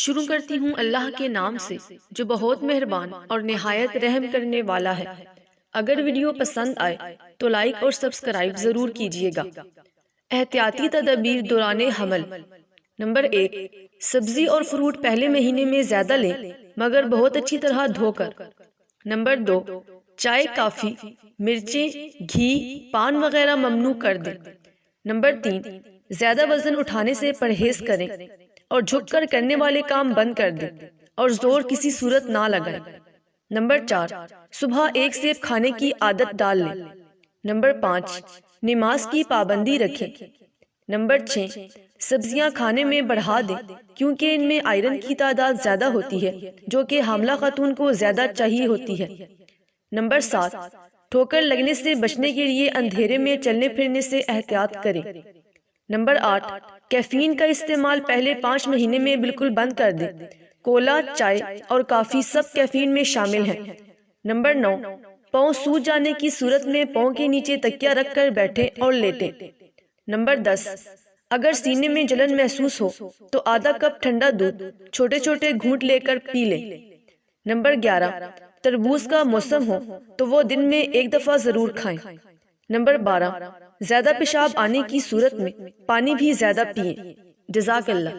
شروع کرتی ہوں اللہ کے نام سے جو بہت مہربان اور نہایت رحم کرنے والا ہے۔ اگر ویڈیو پسند آئے تو لائک اور سبسکرائب ضرور کیجیے گا۔ احتیاطی تدابیر دوران حمل۔ نمبر 1، سبزی اور فروٹ پہلے مہینے میں زیادہ لیں مگر بہت اچھی طرح دھو کر۔ نمبر 2، چائے، کافی، مرچیں، گھی، پان وغیرہ ممنوع کر دیں۔ نمبر 3، زیادہ وزن اٹھانے سے پرہیز کریں اور جھک کر کرنے والے کام بند کر دیں اور زور کسی صورت نہ لگائیں۔ نمبر 4، صبح ایک سیب کھانے کی عادت ڈال لیں۔ نمبر 5، نماز کی پابندی رکھیں۔ نمبر 6، سبزیاں کھانے میں بڑھا دیں کیونکہ ان میں آئرن کی تعداد زیادہ ہوتی ہے جو کہ حاملہ خاتون کو زیادہ چاہیے ہوتی ہے۔ نمبر 7، ٹھوکر لگنے سے بچنے کے لیے اندھیرے میں چلنے پھرنے سے احتیاط کریں۔ نمبر 8، کیفین کا استعمال پہلے 5 مہینے میں بالکل بند کر دیں۔ کولا، چائے اور کافی سب کیفین میں شامل ہیں۔ نمبر 9، پاؤں سوج جانے کی صورت میں پاؤں کے نیچے تکیہ رکھ کر بیٹھیں اور لیٹیں۔ نمبر 10، اگر سینے میں جلن محسوس ہو تو آدھا کپ ٹھنڈا دودھ چھوٹے چھوٹے گھونٹ لے کر پی لیں۔ نمبر 11، تربوز کا موسم ہو تو وہ دن میں 1 دفعہ ضرور کھائیں۔ نمبر 12، زیادہ پیشاب آنے کی صورت میں پانی بھی زیادہ پئیں۔ جزاک اللہ۔